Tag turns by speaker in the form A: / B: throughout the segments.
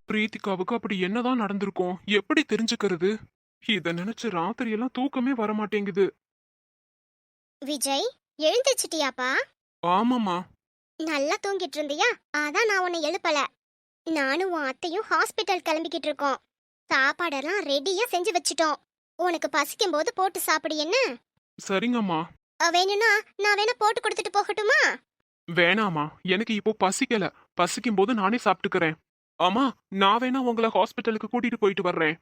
A: பிரீத்திகாவுக்கு அப்படி என்னதான் நடந்திருக்கும்? எப்படி தெரிஞ்சுக்கிறது? இத நினைச்சு ராத்திரியெல்லாம் தூக்கமே வரமாட்டேங்குது.
B: விஜய், எழுந்திருச்சிட்டியாப்பா?
A: ஆமாமா.
B: நல்லா தூங்கிட்டு இருந்தியா? அதான் நான் உன்னை எழுப்பல. நானும் உன் அத்தையும் ஹாஸ்பிட்டல் கிளம்பிக்கிட்டு இருக்கோம். சாப்பாடெல்லாம் ரெடியா செஞ்சு வச்சிட்டோம். உனக்கு பசிக்கும் போது போட்டு சாப்பிடு என்ன?
A: சரிங்கம்மா.
B: வேணும்னா நான் வேணா போட்டு கொடுத்துட்டு போகட்டுமா?
A: வேணாமா, எனக்கு இப்போ பசிக்கல. பசிக்கும் போது நானே சாப்பிட்டுக்கிறேன். ஆமா, நான் வேணா உங்களை ஹாஸ்பிட்டலுக்கு கூட்டிட்டு போயிட்டு வர்றேன்.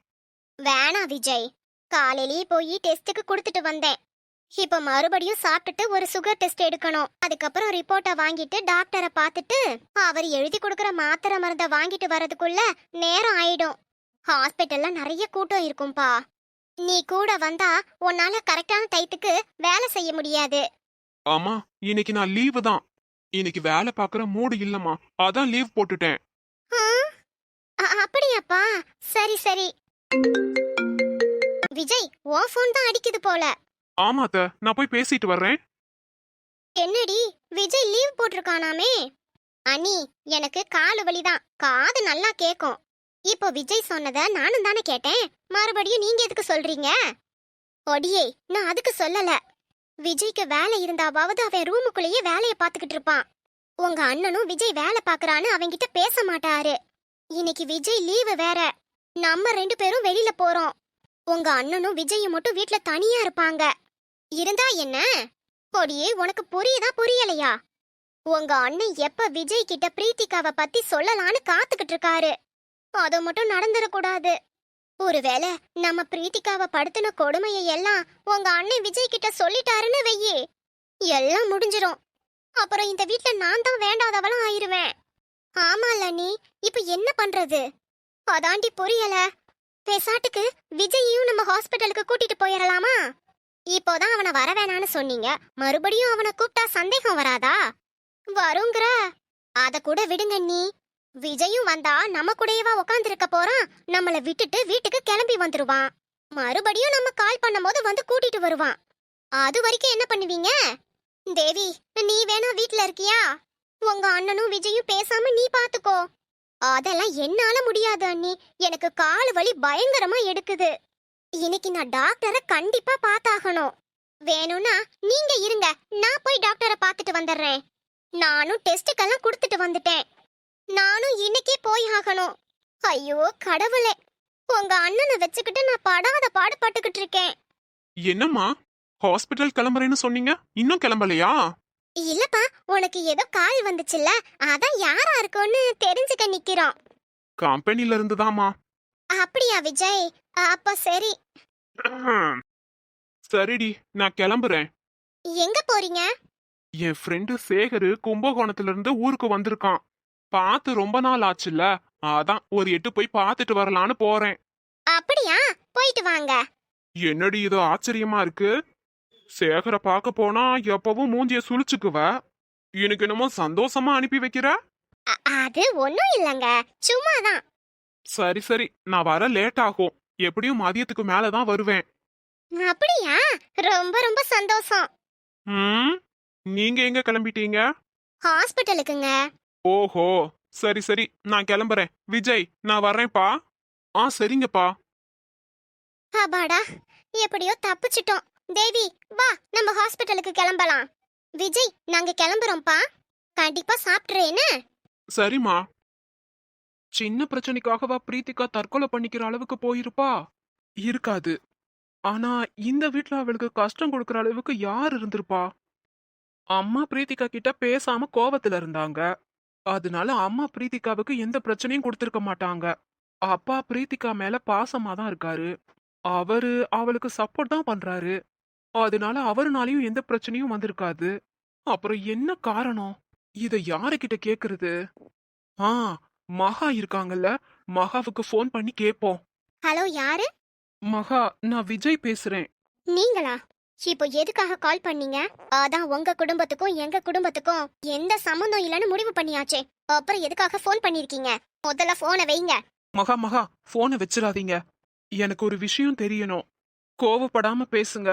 B: வேணாம் விஜய். காலையிலேயே போய் டெஸ்ட்டுக்கு கொடுத்துட்டு வந்தேன். இப்ப மறுபடியும் சாப்பிட்டுட்டு ஒரு சுகர் டெஸ்ட் எடுக்கணும். அதுக்கப்புறம் ரிப்போர்ட்டை வாங்கிட்டு டாக்டரை பார்த்துட்டு அவர் எழுதி கொடுக்குற மாத்திரை மருந்தை வாங்கிட்டு வரதுக்குள்ள நேரம் ஆயிடும். ஹாஸ்பிட்டல்ல நிறைய கூட்டம் இருக்கும்பா. நீ கூட வந்தா உன்னால கரெக்டான டயத்துக்கு வேலை செய்ய முடியாது.
A: ஆமா, இன்னைக்கு நான் லீவு தான். இன்னைக்கு வேலை பார்க்குற மூடு இல்லம்மா, அதான் லீவ் போட்டுட்டேன்.
B: ஆ? அப்படியாப்பா? சரி சரி. விஜய், உன் ஃபோன் தான் அடிக்குது போல.
A: ஆமா அத்தை, நான் போய் பேசிட்டு வர்றேன்.
B: என்னடி, விஜய் லீவ் போட்டிருக்கானாமே? அனி, எனக்கு காலு வலிதான், காது நல்லா கேக்கும். இப்போ விஜய் சொன்னத நானும் தானே கேட்டேன். மறுபடியும் நீங்க எதுக்கு சொல்றீங்க? ஒடியே, நான் அதுக்கு சொல்லல. விஜய்க்கு வேலை இருந்தாவது அவன் ரூமுக்குள்ளேயே வேலைய பாத்துக்கிட்டு இருப்பான். உங்க அண்ணனும் விஜய் வேலை பாக்குறான்னு அவன்கிட்ட பேச மாட்டாரு. இன்னைக்கு விஜய் லீவு வேற. நம்ம 2 பேரும் வெளியில போறோம். உங்க அண்ணனும் விஜயும் மட்டும் வீட்ல தனியா இருப்பாங்க. இருந்தா என்ன? கொடியே, உனக்கு புரியுதா புரியலையா? உங்க அண்ணன் எப்ப விஜய் கிட்ட பிரீத்திகாவை பத்தி சொல்லலான்னு காத்துக்கிட்டு இருக்காரு. அது மட்டும் நடந்துடக்கூடாது. ஒருவேளை நம்ம பிரீத்திகாவை படுத்தின கொடுமையை எல்லாம் உங்க அண்ணன் விஜய் கிட்ட சொல்லிட்டாருன்னு வெயி, எல்லாம் முடிஞ்சிரும். அப்புறம் இந்த வீட்ல நான் தான் வேண்டாதவளும் ஆயிருவேன். ஆமால, நீ இப்ப என்ன பண்றது? அதாண்டி புரியல. பேசாட்டுக்கு விஜயையும் நம்ம ஹாஸ்பிட்டலுக்கு கூட்டிட்டு போயிடலாமா? இப்போதான் அவனை வர வேணான்னு சொன்னீங்க, மறுபடியும் அவனை கூப்பிட்டா சந்தேகம் வராதா? வருங்கிற. அத கூட விடுங்க நீ. விஜயும் வந்தா நம்ம கூடயேவா உட்காந்துருக்க போறான்? நம்மள விட்டுட்டு வீட்டுக்கு கிளம்பி வந்துருவான். மறுபடியும் நம்ம கால் பண்ணும்போது வந்து கூட்டிட்டு வருவான். அது வரைக்கும் என்ன பண்ணுவீங்க? தேவி, நீ வேணா வீட்ல இருக்கியா? உங்க அண்ணனும் விஜயும் பேசாம நீ பாத்துக்கோ. அதெல்லாம் என்னால முடியாது அண்ணி. எனக்கு கால் வலி பயங்கரமா எடுக்குது. இன்னைக்கு நான் டாக்டரை கண்டிப்பா பார்த்தாகணும். வேணும்னா நீங்க இருங்க, நான் போய் டாக்டரை பார்த்துட்டு வந்துடுறேன். நானும் டெஸ்டுக்கெல்லாம் கொடுத்துட்டு வந்துட்டேன். நானும் இன்னைக்கே போய் ஆகணும். ஐயோ கடவுளே, உங்க அண்ணனை வச்சுக்கிட்டு நான் படாத பாடுபட்டுக்கிட்டு இருக்கேன்.
A: என்னம்மா, ஹாஸ்பிட்டல் கிளம்புறேன்னு சொன்னீங்க, இன்னும் கிளம்பலையா?
B: இல்லப்பா, உனக்கு ஏதோ கால் வந்துச்சுல்ல, அதான் யாரா இருக்கும்னு தெரிஞ்சுக்க நிக்கிறோம்.
A: கம்பெனில இருந்துதாம்மா.
B: அப்படியா விஜய்? அப்ப சரி.
A: சரிடி, நான் கிளம்புறேன்.
B: எங்க போறீங்க?
A: என் ஃப்ரெண்டு சேகரு கும்பகோணத்துல இருந்து ஊருக்கு வந்திருக்கான். பார்த்து ரொம்ப நாள் ஆச்சுல்ல, அதான் ஒரு எட்டு போய் பார்த்துட்டு வரலான்னு போறேன்.
B: அப்படியா? போயிட்டு வாங்க.
A: என்னடி இது ஆச்சரியமா இருக்கு? சேகரை பார்க்க போனா எப்பவும் மூஞ்சிய சுழிச்சுக்குவ, எனக்கு என்னமோ சந்தோஷமா அனுப்பி வைக்கிற.
B: அது ஒண்ணும் இல்லங்க, சும்மாதான்.
A: சரி சரி, நான் வர லேட் ஆகும். எப்படியும் மதியத்துக்கு மேலதான் வருவேன்.
B: அப்படியா? ரொம்ப ரொம்ப சந்தோஷம்.
A: ம், நீங்க எங்க கிளம்பிட்டீங்க?
B: ஹாஸ்பிட்டலுக்குங்க.
A: ஓஹோ, சரி சரி, நான் கிளம்புறேன். விஜய், நான் வர்றேன்ப்பா. சரிங்கப்பா.
B: அப்பாடா, எப்படியோ தப்பிச்சிட்டோம். தேவி, வா நம்ம ஹாஸ்பிட்டலுக்கு கிளம்பலாம். விஜய், நாங்க கிளம்புறோம்ப்பா. கண்டிப்பா சாப்பிட்றேன்னு.
A: சரிம்மா. சின்ன பிரச்சனைக்காகவா பிரீத்திகா தற்கொலை பண்ணிக்கிற அளவுக்கு போயிருப்பா? இருக்காது. ஆனா இந்த வீட்ல அவளுக்கு கஷ்டம் கொடுக்கற அளவுக்கு யார் இருந்திருப்பா? அம்மா பிரீத்திகா கிட்ட பேசாம கோவத்துல இருந்தாங்க. அதனால அம்மா பிரீத்திகாவுக்கு எந்த பிரச்சனையும் கொடுத்திருக்க மாட்டாங்க. அப்பா பிரீத்திகா மேல பாசமா தான் இருக்காரு. அவரு அவளுக்கு சப்போர்ட் தான் பண்றாரு. அதனால அவருனாலயும் எந்த பிரச்சனையும் வந்திருக்காது. அப்புறம் என்ன காரணம்? இத யாருகிட்ட கேக்குறது? ஆ, மகா இருக்காங்கல்ல, மகாவுக்கு ஃபோன் பண்ணி கேப்போம்.
B: ஹலோ, யாரு?
A: மகா, நான் விஜய் பேசுறேன்.
B: நீங்களா? இப்போ எதுக்காக கால் பண்ணீங்க? அதான் உங்க குடும்பத்துக்கும் எங்க குடும்பத்துக்கும் எந்த சம்மந்தம் இல்லைன்னு முடிவு பண்ணியாச்சே. அப்புறம் எதுக்காக ஃபோன் பண்ணிருக்கீங்க? முதல்ல போனை வைங்க.
A: மகா மகா, போனை வச்சிடாதீங்க. எனக்கு ஒரு விஷயம் தெரியணும். கோவப்படாம பேசுங்க.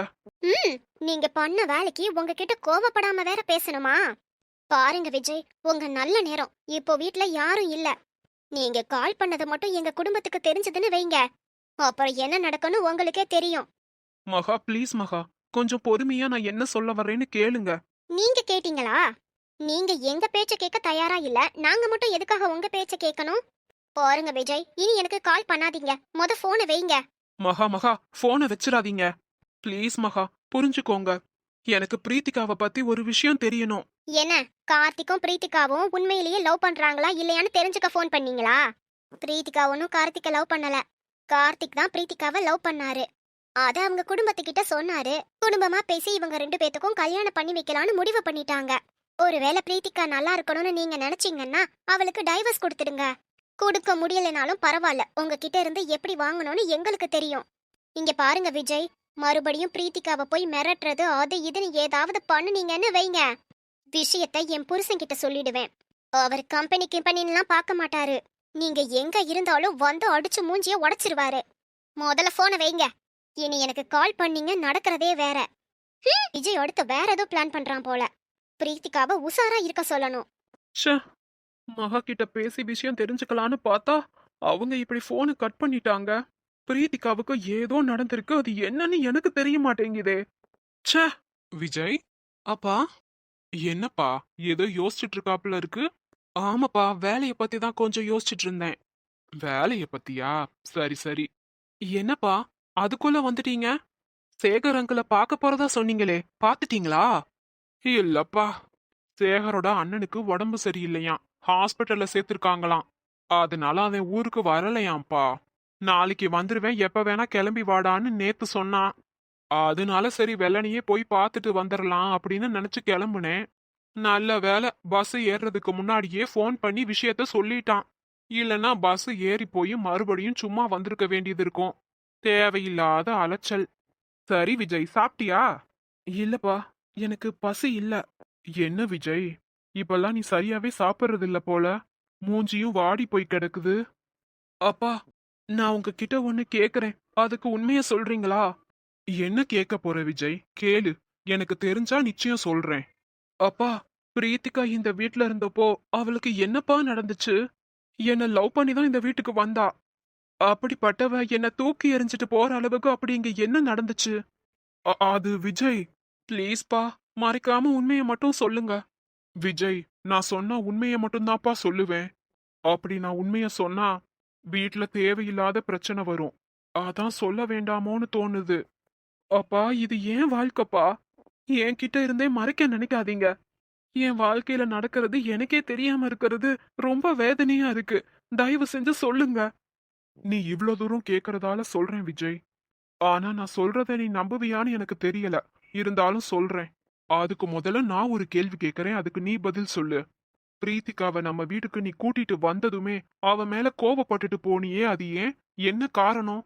B: நீங்க பண்ண வேலைக்கு உங்ககிட்ட கோவப்படாம வேற பேசணுமா? பாருங்க விஜய், உங்க நல்ல நேரம் இப்போ வீட்ல யாரும் இல்ல. நீங்க கால் பண்ணது மட்டும் எங்க குடும்பத்துக்கு தெரிஞ்சதுன்னு வைங்க, அப்புறம் என்ன நடக்கும்னு உங்களுக்கே தெரியும்.
A: மகா ப்ளீஸ் மகா, கொஞ்சம் பொறுமையா நான் என்ன சொல்ல வர்றேன்னு கேளுங்க.
B: நீங்க கேட்டீங்களா? நீங்க எங்க பேச்ச கேட்க தயாரா இல்ல, நாங்க மட்டும் எதுக்காக உங்க பேச்ச கேட்கணும்? பாருங்க விஜய், இனி எனக்கு கால் பண்ணாதீங்க. போனை வைங்க.
A: மகா மகா, போனை வச்சிடாதீங்க. ப்ளீஸ் மகா, புரிஞ்சுக்கோங்க. எனக்கு பிரீத்திகாவை பத்தி ஒரு விஷயம் தெரியணும்.
B: என்ன, கார்த்திக்கும் பிரீத்திகாவும் உண்மையிலேயே லவ் பண்றாங்களா இல்லையான்னு தெரிஞ்சுக்க ஃபோன் பண்ணீங்களா? பிரீத்திகா ஒன்னும் கார்த்திகை லவ் பண்ணல. கார்த்திக் தான் பிரீத்திகாவை லவ் பண்ணாரு. அத அவங்க குடும்பத்துக்கிட்ட சொன்னாரு. குடும்பமா பேசி இவங்க 2 பேத்துக்கும் கல்யாணம் பண்ணி வைக்கலாம்னு முடிவு பண்ணிட்டாங்க. ஒருவேளை பிரீத்திகா நல்லா இருக்கணும்னு நீங்க நினைச்சீங்கன்னா அவளுக்கு டைவர்ஸ் கொடுத்துடுங்க. கொடுக்க முடியலனாலும் பரவாயில்ல, உங்ககிட்ட இருந்து எப்படி வாங்கணும்னு எங்களுக்கு தெரியும். இங்க பாருங்க விஜய், மறுபடியும் பிரீத்திகாவை போய் மிரட்டுறது அது இதுன்னு ஏதாவது பண்ணுனீங்கன்னு வைங்க, விஷயத்தை என் புருஷன்கிட்ட சொல்லிடுவேன். அவர் கம்பெனிலாம் பார்க்க மாட்டாரு. நீங்க எங்க இருந்தாலும் வந்து அடிச்சு மூஞ்சிய உடைச்சிருவாரு. முதல்ல போனை வைங்க. இனி எனக்கு கால் பண்ணீங்க நடக்கிறதே வேற. விஜய் அடுத்து வேற ஏதோ பிளான் பண்றான் போல. பிரீத்திகாவை உசாரா இருக்க சொல்லணும்.
A: ச்சே, மகா கிட்ட பேசி விஷயம் தெரிஞ்சுக்கலான்னு பார்த்தா அவங்க இப்படி போனை கட் பண்ணிட்டாங்க. பிரீத்திகாவுக்கு ஏதோ நடந்திருக்கு, அது என்னன்னு எனக்கு தெரிய மாட்டேங்குதே. ச்சே. விஜய், அப்பா என்னப்பா ஏதோ யோசிச்சுட்டு இருக்காப்புல இருக்கு? ஆமாப்பா, வேலைய பத்தி தான் கொஞ்சம் யோசிச்சுட்டு இருந்தேன். வேலைய பத்தியா? சரி சரி. என்னப்பா அதுக்குள்ள வந்துட்டீங்க? சேகர் அங்கிள பார்க்க போறதா சொன்னீங்களே, பாத்துட்டீங்களா? இல்லப்பா, சேகரோட அண்ணனுக்கு உடம்பு சரியில்லையாம், ஹாஸ்பிட்டல்ல சேர்த்திருக்காங்களாம். அதனால அவன் ஊருக்கு வரலையாம்ப்பா. நாளைக்கு வந்துருவேன், எப்ப வேணா கிளம்பி வாடான்னு நேத்து சொன்னான். அதனால சரி வெள்ளனையே போய் பார்த்துட்டு வந்துடலாம் அப்படின்னு நினைச்சு கிளம்புனேன். நல்ல வேலை, பஸ் ஏறுறதுக்கு முன்னாடியே ஃபோன் பண்ணி விஷயத்த சொல்லிட்டான். இல்லனா பஸ் ஏறி போய் மறுபடியும் சும்மா வந்திருக்க வேண்டியது இருக்கும். தேவையில்லாத அலைச்சல். சரி விஜய், சாப்பிட்டியா? இல்லப்பா, எனக்கு பசி இல்ல. என்ன விஜய், இப்பெல்லாம் நீ சரியாவே சாப்பிடுறது இல்ல போல. மூஞ்சியும் வாடி போய் கிடக்குது. அப்பா, நான் உங்ககிட்ட ஒண்ணு கேக்குறேன், அதுக்கு உண்மைய சொல்றீங்களா? என்ன கேட்க போற விஜய், கேளு. எனக்கு தெரிஞ்சா நிச்சயம் சொல்றேன். அப்பா, பிரீத்திகா இந்த வீட்ல இருந்தப்போ அவளுக்கு என்னப்பா நடந்துச்சு? என்ன லவ் பண்ணி தான் இந்த வீட்டுக்கு வந்தா. அப்படிப்பட்டவ என்ன தூக்கி எறிஞ்சிட்டு போற அளவுக்கு அப்படி இங்க என்ன நடந்துச்சு? அது விஜய், ப்ளீஸ்பா, மறைக்காம உண்மையை மட்டும் சொல்லுங்க. விஜய், நான் சொன்ன உண்மையை மட்டும்தான்ப்பா சொல்லுவேன். அப்படி நான் உண்மைய சொன்னா வீட்ல தேவையில்லாத பிரச்சனை வரும். அதான் சொல்ல வேண்டாமோன்னு தோணுது. அப்பா, இது ஏன் வாழ்க்கைப்பா. என்கிட்ட இருந்தே மறைக்க நினைக்காதீங்க. என் வாழ்க்கையில நடக்கிறது எனக்கே தெரியாம இருக்கிறது ரொம்ப வேதனையா இருக்கு. தயவு செஞ்சு சொல்லுங்க. நீ இவ்ளோ தூரம் கேக்குறதால சொல்றேன் விஜய். ஆனா நான் சொல்றத நீ நம்புவியான்னு எனக்கு தெரியல. இருந்தாலும் சொல்றேன். அதுக்கு முதல்ல நான் ஒரு கேள்வி கேக்குறேன், அதுக்கு நீ பதில் சொல்லு. பிரீத்திகாவை நம்ம வீட்டுக்கு நீ கூட்டிட்டு வந்ததுமே அவ மேல கோபப்பட்டுட்டு போனியே, அது ஏன்? என்ன காரணம்?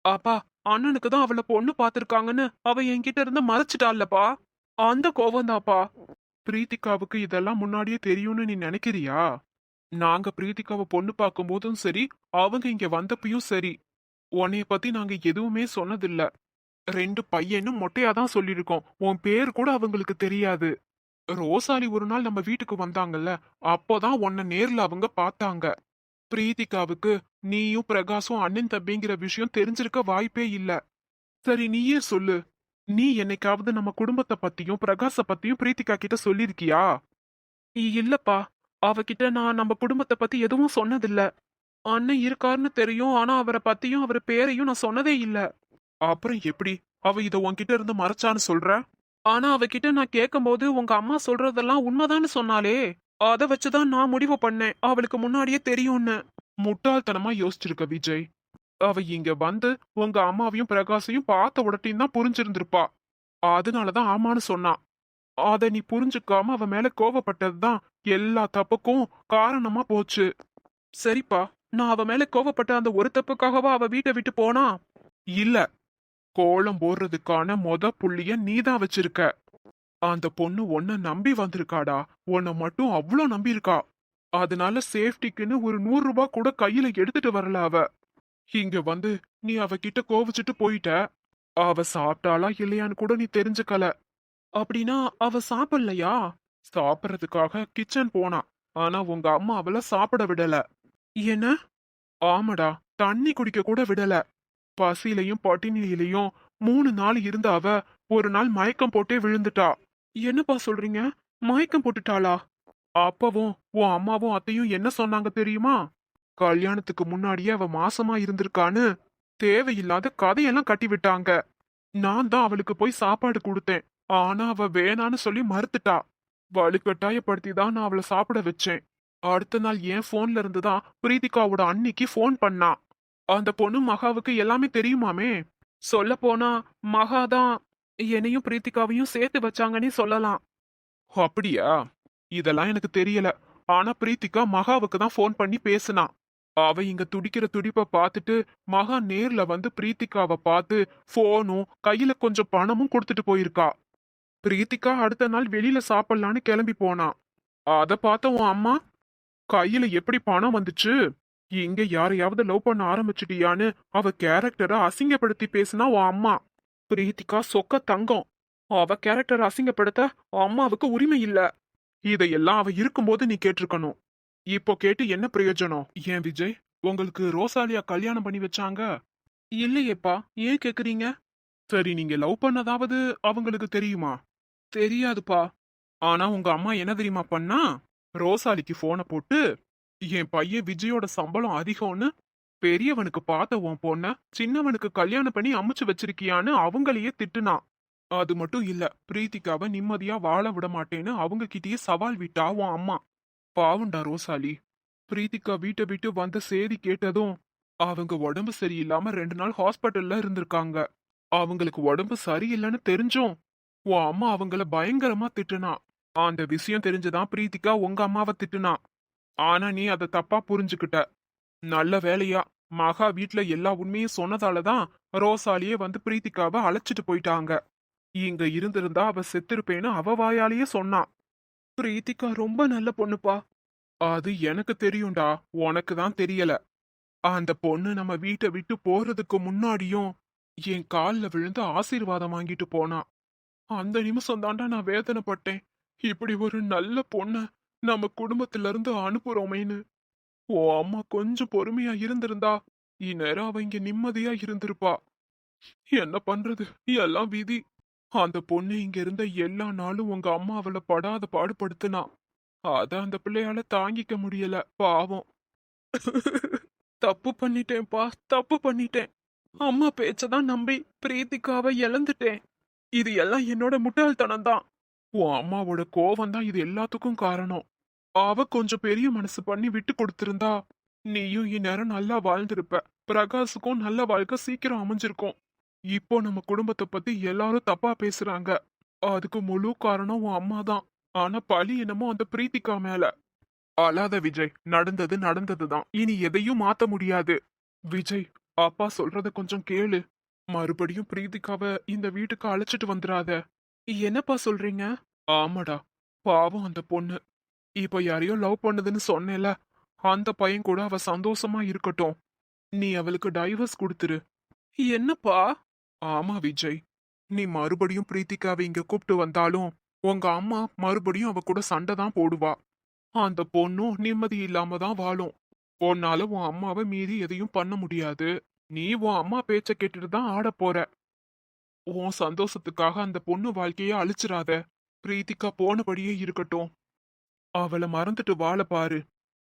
A: அப்பா, அண்ணனுக்கு தான் அவளை பொண்ணு பாத்திருக்காங்கன்னு அவ என்கிட்ட இருந்து மறைச்சிட்டாள்லப்பா. அந்த கோவம்தாப்பா. பிரீத்திகாவுக்கு இதெல்லாம் முன்னாடியே தெரியும்னு நீ நினைக்கிறியா? நாங்க பிரீத்திகாவை பொண்ணு பார்க்கும்போதும் சரி, அவங்க இங்க வந்தப்பயும் சரி, உன்னைய பத்தி நாங்க எதுவுமே சொன்னதில்ல. 2 பையனும் மொட்டையா தான் சொல்லியிருக்கோம். உன் பேர் கூட அவங்களுக்கு தெரியாது. ரோசாலி ஒரு நாள் நம்ம வீட்டுக்கு வந்தாங்கல்ல, அப்போதான் உன்னை நேர்ல அவங்க பார்த்தாங்க. பிரீத்திகாவுக்கு நீயும் பிரகாசும் அண்ணன் தம்பிங்கிற விஷயம் தெரிஞ்சிருக்க வாய்ப்பே இல்ல. சரி நீயே சொல்லு. நீ என்னைக்காவது நம்ம குடும்பத்தை பத்தியும் பிரகாச பத்தியும் பிரீத்திகா கிட்ட சொல்லிருக்கியா? இல்லப்பா, அவகிட்ட நான் நம்ம குடும்பத்தை பத்தி எதுவும் சொன்னதில்ல. அண்ணன் இருக்காருன்னு தெரியும், ஆனா அவரை பத்தியும் அவர் பேரையும் நான் சொன்னதே இல்ல. அப்புறம் எப்படி அவ இத உன்கிட்ட இருந்து மறைச்சான்னு சொல்ற? ஆனா அவகிட்ட நான் கேட்கும்போது உங்க அம்மா சொல்றதெல்லாம் உண்மைதான்னு சொன்னாலே. அத வச்சுதான் நான் முடிவு பண்ணேன் அவளுக்கு முன்னாடியே தெரியும்னு. முட்டாள்தனமா யோசிச்சிருக்க விஜய். அவ இங்க வந்து உங்க அம்மாவையும் பிரகாசையும் பார்த்த உடனே தான் புரிஞ்சிருந்திருப்பா. அதனாலதான் ஆமான்னு சொன்னா. அத நீ புரிஞ்சுக்காம அவ மேல கோவப்பட்டதுதான் எல்லா தப்புக்கும் காரணமா போச்சு. சரிப்பா, நான் அவ மேல கோவப்பட்ட அந்த ஒரு தப்புக்காகவா அவ வீட்டை விட்டு போனா? இல்ல, கோலம் போடுறதுக்கான புள்ளிய நீதான் வச்சிருக்க. அந்த பொண்ணு உன்னை நம்பி வந்திருக்காடா. உன்னை மட்டும் அவ்வளோ நம்பி இருக்கா. அதனால சேஃப்டிக்குன்னு ஒரு 100 ரூபாய் கூட கையில எடுத்துட்டு வரல அவ. இங்க வந்து நீ அவகிட்ட கோவிச்சுட்டு போயிட்ட. அவ சாப்பிட்டாளா இல்லையான்னு கூட நீ தெரிஞ்சுக்கல. அப்படின்னா அவ சாப்பிடலையா? சாப்பிடறதுக்காக கிச்சன் போனா. ஆனா உங்க அம்மா அவள சாப்பிட விடல. என்ன? ஆமாடா, தண்ணி குடிக்க கூட விடல. பசியிலையும் பட்டினியிலையும் 3 நாள் இருந்த அவ ஒரு நாள் மயக்கம் போட்டே விழுந்துட்டா. என்னப்பா சொல்றீங்க? மயக்கம் போட்டுட்டாளா? அப்பவும் உன் அம்மாவும் அத்தையும் என்ன சொன்னாங்க தெரியுமா? கல்யாணத்துக்கு முன்னாடியே அவ மாசமா இருந்திருக்கான்னு தேவையில்லாத கதையெல்லாம் கட்டி விட்டாங்க. நான் தான் அவளுக்கு போய் சாப்பாடு கொடுத்தேன். ஆனா அவ வேணான்னு சொல்லி மறுத்துட்டா. வலுக்கட்டாயப்படுத்தி தான் நான் அவளை சாப்பிட வச்சேன். அடுத்த நாள் என் போன்ல இருந்து தான் பிரீத்திகாவோட அன்னிக்கு ஃபோன் பண்ணா. அந்த பொண்ணு மகாவுக்கு எல்லாமே தெரியுமாமே. சொல்ல போனா மகா தான் என்னையும் பிரீத்திகாவையும் சேர்த்து வச்சாங்கன்னே சொல்லலாம். அப்படியா? இதெல்லாம் எனக்கு தெரியல. ஆனா பிரீத்திகா மகாவுக்கு தான் ஃபோன் பண்ணி பேசினா. அவ இங்க துடிக்கிற துடிப்ப பார்த்துட்டு மகா நேர்ல வந்து பிரீத்திகாவை பார்த்து போனும் கையில கொஞ்சம் பணமும் கொடுத்துட்டு போயிருக்கா. பிரீத்திகா அடுத்த நாள் வெளியில சாப்பிடலான்னு கிளம்பி போனா. அத பார்த்த உன் அம்மா, கையில எப்படி பணம் வந்துச்சு? இங்க யாரையாவது லவ் பண்ண ஆரம்பிச்சிட்டியான்னு அவ கேரக்டரை அசிங்கப்படுத்தி பேசினா உன் அம்மா. பிரீத்திகா சொக்க தங்கம். அவ கேரக்டரை அசிங்கப்படுத்த அம்மாவுக்கு உரிமை இல்ல. இதையெல்லாம் அவ இருக்கும்போது நீ கேட்டிருக்கணும். இப்போ கேட்டு என்ன பிரயோஜனம்? ஏன் விஜய், உங்களுக்கு ரோசாலியா கல்யாணம் பண்ணி வச்சாங்க? இல்லையேப்பா, ஏன் கேக்குறீங்க? சரி, நீங்க லவ் பண்ணதாவது அவங்களுக்கு தெரியுமா? தெரியாதுப்பா. ஆனா உங்க அம்மா என்ன தெரியுமா பண்ணா? ரோசாலிக்கு போனை போட்டு, என் பையன் விஜயோட சம்பளம் அதிகம்னு பெரியவனுக்கு பார்த்த உன் பொண்ண சின்னவனுக்கு கல்யாணம் பண்ணி அமுச்சு வச்சிருக்கியான்னு அவங்களையே திட்டுனா. அது மட்டும் இல்ல, பிரீத்திகாவை நிம்மதியா வாழ விட மாட்டேன்னு அவங்க கிட்டயே சவால் விட்டா உன் அம்மா. பாவுண்டா ரோசாலி. பிரீத்திகா வீட்டை விட்டு வந்த செய்தி கேட்டதும் அவங்க உடம்பு சரியில்லாம 2 நாள் ஹாஸ்பிட்டல்ல இருந்திருக்காங்க. அவங்களுக்கு உடம்பு சரியில்லைன்னு தெரிஞ்சும் உன் அம்மா அவங்கள பயங்கரமா திட்டுனா. அந்த விஷயம் தெரிஞ்சுதான் பிரீத்திகா உங்க அம்மாவை திட்டுனா. ஆனா நீ அதை தப்பா புரிஞ்சுக்கிட்ட. நல்ல வேலையா மகா வீட்ல எல்லா உண்மையும் சொன்னதாலதான் ரோசாலியே வந்து பிரீத்திகாவை அழைச்சிட்டு போயிட்டாங்க. இங்க இருந்திருந்தா அவ செத்திருப்பேன்னு அவ வாயாலேயே சொன்னா. பிரீத்திகா ரொம்ப நல்ல பொண்ணுப்பா. அது எனக்கு தெரியும்டா, உனக்கு தான் தெரியல. அந்த பொண்ணு நம்ம வீட்டை விட்டு போறதுக்கு முன்னாடியும் என் கால்ல விழுந்து ஆசீர்வாதம் வாங்கிட்டு போனா. அந்த நிமிஷம் தாண்டா நான் வேதனைப்பட்டேன். இப்படி ஒரு நல்ல பொண்ண நம்ம குடும்பத்துல இருந்து அனுப்புறோமேன்னு. ஓ அம்மா கொஞ்சம் பொறுமையா இருந்திருந்தா இந்நேரம் அவ இங்க நிம்மதியா இருந்திருப்பா. என்ன பண்றது, எல்லாம் விதி. அந்த பொண்ணு இங்க இருந்த எல்லா நாளும் உங்க அம்மா அவளை படாத பாடுபடுத்துனா. அத அந்த பிள்ளையால தாங்கிக்க முடியல, பாவம். தப்பு பண்ணிட்டேன்ப்பா, தப்பு பண்ணிட்டேன். அம்மா பேச்சதான் நம்பி பிரீத்திகாவை இழந்துட்டேன். இது எல்லாம் என்னோட முட்டாள்தனம் தான். உன் அம்மாவோட கோவம் தான் இது எல்லாத்துக்கும் காரணம். அவ கொஞ்சம் பெரிய மனசு பண்ணி விட்டு கொடுத்திருந்தா நீயும் இந்நேரம் நல்லா வாழ்ந்திருப்ப. பிரகாஷுக்கும் நல்ல வாழ்க்கை சீக்கிரம் அமைஞ்சிருக்கும். இப்போ நம்ம குடும்பத்தை பத்தி எல்லாரும் தப்பா பேசுறாங்க. அதுக்கு முழு காரணம் உன் அம்மா தான். ஆனா பழி என்னமோ அந்த பிரீத்திகா மேல. அழாத விஜய், நடந்தது நடந்ததுதான். இனி எதையும் மாத்த முடியாது. விஜய், அப்பா சொல்றத கொஞ்சம் கேளு. மறுபடியும் பிரீத்திகாவை இந்த வீட்டுக்கு அழைச்சிட்டு வந்துடாத. என்னப்பா சொல்றீங்க? ஆமாடா, பாவம் அந்த பொண்ணு. இப்ப யாரையோ லவ் பண்ணுதுன்னு சொன்னேல, அந்த பையன் கூட அவ சந்தோஷமா இருக்கட்டும். நீ அவளுக்கு டைவர்ஸ் கொடுத்துரு. என்னப்பா? ஆமா விஜய், நீ மறுபடியும் பிரீத்திகாவை இங்க கூப்பிட்டு வந்தாலும் உங்க அம்மா மறுபடியும் அவ கூட சண்டை தான் போடுவா. அந்த பொண்ணும் நிம்மதி இல்லாம தான் வாழும். உன்னால உன் அம்மாவை மீறி எதையும் பண்ண முடியாது. நீ உன் அம்மா பேச்ச கேட்டுட்டு தான் ஆட போற. உன் சந்தோஷத்துக்காக அந்த பொண்ணு வாழ்க்கைய அழிச்சிராத. பிரீத்திகா போனபடியே இருக்கட்டும். அவளை மறந்துட்டு வாழ பாரு.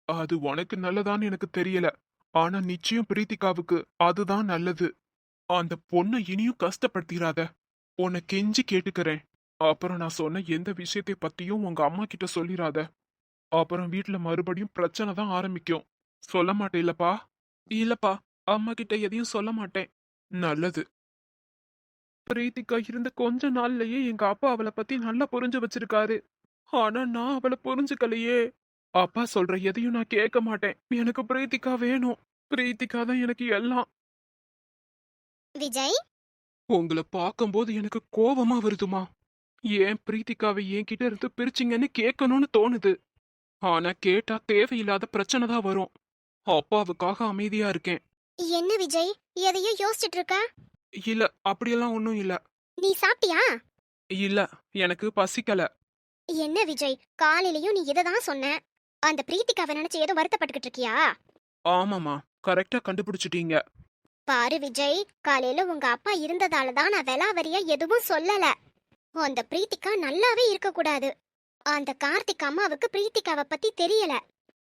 A: அது உனக்கு நல்லதான்னு எனக்கு தெரியல. ஆனா நிச்சயம் பிரீத்திகாவுக்கு அதுதான் நல்லது. அந்த பொண்ணை இனியும் கஷ்டப்படுத்திராத. உன்னை கெஞ்சி கேட்டுக்கிறேன். அப்புறம் நான் சொன்ன எந்த விஷயத்தை பத்தியும் உங்க அம்மா கிட்ட சொல்லிராத. அப்புறம் வீட்ல மறுபடியும் பிரச்சனை தான் ஆரம்பிக்கும். சொல்ல மாட்டேல்லப்பா? இல்லப்பா, அம்மா கிட்ட எதையும் சொல்ல மாட்டேன். நல்லது. பிரீத்திகா இருந்த கொஞ்ச நாள்லயே எங்க அப்பா அவளை பத்தி நல்லா புரிஞ்சு வச்சிருக்காரு. ஆனா நான் அவளை புரிஞ்சுக்கலையே. அப்பா சொல்ற எதையும் நான் கேட்க மாட்டேன். எனக்கு பிரீத்திகா வேணும். பிரீத்திகா தான் எனக்கு எல்லாம்.
B: விஜய்,
A: உங்களை பார்க்கும்போது எனக்கு கோவமா வருதுமா. ஏன் பிரீத்திகாவை என்கிட்ட இருந்து பிரிச்சிங்கன்னு கேட்கணும்னு தோணுது. ஆனா கேட்டா தேவையில்லாத பிரச்சனை தான் வரும். அப்பாவுக்காக அமைதியா இருக்கேன்.
B: என்ன விஜய், எதையோ யோசிச்சுட்டு இருக்க?
A: இல்ல, அப்படியெல்லாம் ஒண்ணும் இல்ல.
B: நீ சாப்பிட்டியா?
A: இல்ல, எனக்கு பசிக்கல.
B: என்ன விஜய், காலையிலயும் நீ இதை தான் சொன்ன. அந்த பிரீத்திகாவை நினைச்சு ஏதோ வருத்தப்பட்டுக்கிட்டு இருக்கியா?
A: ஆமாமா, கரெக்டா கண்டுபிடிச்சிட்டீங்க.
B: பாரு விஜய், காலையில உங்க அப்பா இருந்ததால தான் நான் விலாவரியா எதுவும் சொல்லல. அந்த பிரீத்திகா நல்லாவே இருக்க கூடாது. அந்த கார்த்திக் அம்மாவுக்கு பிரீத்திகாவை பத்தி தெரியல.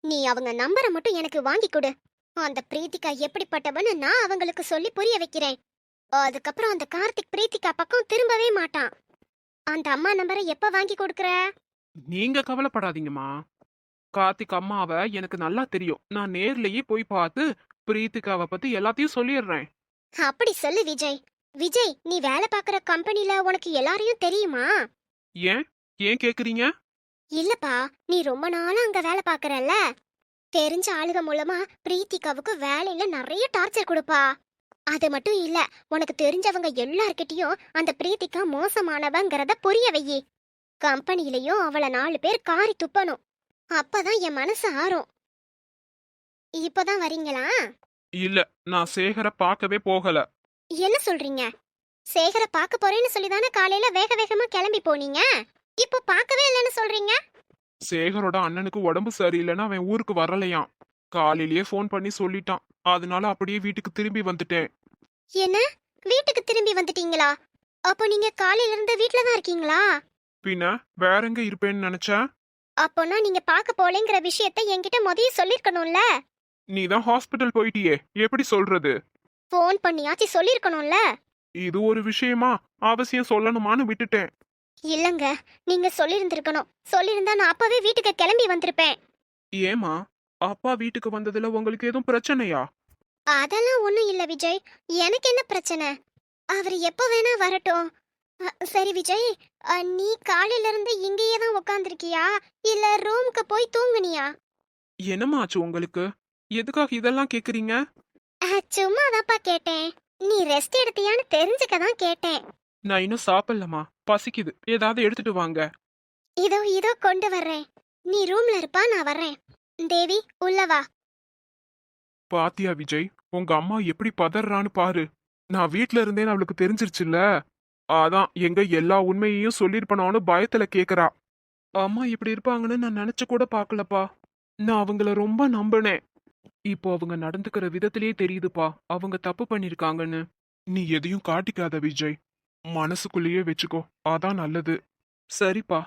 B: நீ அவங்க நம்பரை மட்டும் எனக்கு வாங்கி கொடு. அந்த பிரீத்திகா எப்படிப்பட்டவன்னு நான் அவங்களுக்கு சொல்லி புரிய வைக்கிறேன். அதுக்கப்புறம் அந்த கார்த்திக் பிரீத்திகா பக்கம் திரும்பவே மாட்டான். அந்த அம்மா நம்பரை எப்ப வாங்கி கொடுக்கற?
A: நீங்க கவலைப்படாதீங்கம்மா. கார்த்திக் அம்மாவை எனக்கு நல்லா தெரியும். நான் நேர்லயே போய் பார்த்து பிரீத்திகாவை பத்தி எல்லாத்தையும் சொல்லிடுறேன்.
B: அப்படி சொல்லு விஜய். விஜய், நீ வேலை பார்க்குற கம்பெனில உனக்கு எல்லாரையும் தெரியுமா?
A: ஏன் ஏன் கேக்குறீங்க?
B: இல்லப்பா, நீ ரொம்ப நாளா அங்க வேலை பார்க்கறல்ல. தெரிஞ்ச ஆளுக மூலமா பிரீத்திகாவுக்கு வேலையில நிறைய டார்ச்சர் கொடுப்பா. அது மட்டும் இல்ல, உனக்கு தெரிஞ்சவங்க எல்லார்கிட்டயும் அந்த பிரீத்திகா மோசமானவங்கிறத புரிய வையி. கம்பெனிலையும் அவளை 4 பேர் காரி துப்பணும். அப்பதான் என் மனசு ஆறும். இப்பதான் வரீங்களா?
A: இல்ல, நான் சேகரை பார்க்கவே போகல.
B: என்ன சொல்றீங்க? சேகரை பார்க்க போறேன்னு சொல்லிதானே காலையில வேக வேகமா கிளம்பி போனீங்க. இப்போ பார்க்கவே இல்லைன்னு சொல்றீங்க.
A: சேகரோட அண்ணனுக்கு உடம்பு சரியில்லைன்னா அவன் ஊருக்கு வரலையாம். காலையிலேயே ஃபோன் பண்ணி சொல்லிட்டான். அதனால அப்படியே வீட்டுக்கு திரும்பி வந்துட்டேன்.
B: என்ன, வீட்டுக்கு திரும்பி வந்துட்டீங்களா? அப்போ நீங்க காலையில இருந்து வீட்ல தான் இருக்கீங்களா?
A: பின்ன வேற எங்க இருப்பேன்னு நினைச்சேன்.
B: அப்போனா நீங்க பார்க்க போலேங்கிற விஷயத்தை என்கிட்ட முதல்ல சொல்லிருக்கணும்ல.
A: நீ தான் ஹாஸ்பிட்டல் போயிட்டியே, எப்படி சொல்றது?
B: ஃபோன் பண்ணியாச்சு சொல்லிருக்கணும்ல.
A: இது ஒரு விஷயமா அவசியம் சொல்லணுமான்னு விட்டுட்டேன்.
B: இல்லங்க, நீங்க சொல்லிருந்திருக்கணும். சொல்லிருந்தா நான் அப்பவே வீட்டுக்கு கிளம்பி வந்திருப்பேன்.
A: ஏமா, அப்பா வீட்டுக்கு வந்ததுல உங்களுக்கு எதுவும் பிரச்சனையா?
B: அதெல்லாம் ஒண்ணும் இல்ல விஜய். எனக்கு என்ன பிரச்சனை? அவர் எப்போ வேணா வரட்டும். சரி விஜய், நீ காலையில இருந்து இங்கேயே தான் உட்காந்துருக்கியா இல்ல ரூமுக்கு போய் தூங்குனியா?
A: என்னம்மா ஆச்சு உங்களுக்கு? எதுக்காக இதெல்லாம் கேக்குறீங்க?
B: சும்மாதாப்பா கேட்டேன். நீ ரெஸ்ட் எடுத்தியான்னு தெரிஞ்சுக்க தான் கேட்டேன்.
A: நான் இன்னும் சாப்பிடலமா, பசிக்குது. ஏதாவது எடுத்துட்டு வாங்க.
B: இதோ இதோ கொண்டு வர்றேன். நீ ரூம்ல இருப்பா, நான் வர்றேன். தேவி, உள்ள வா.
A: பாத்தியா விஜய், உங்க அம்மா எப்படி பதறான்னு பாரு. நான் வீட்ல இருந்தேன்னு அவளுக்கு தெரிஞ்சிருச்சுல்ல. அதான் எங்க எல்லா உண்மையையும் சொல்லிருப்பனோன்னு பயத்துல கேக்குறா. அம்மா இப்படி இருப்பாங்கன்னு நான் நினைச்சு கூட பாக்கலப்பா. நான் அவங்கள ரொம்ப நம்பினேன். இப்போ அவங்க நடந்துக்கிற விதத்திலேயே தெரியுதுப்பா அவங்க தப்பு பண்ணிருக்காங்கன்னு. நீ எதையும் காட்டிக்காத விஜய், மனசுக்குள்ளேயே வச்சுக்கோ, அதான் நல்லது. சரிப்பா.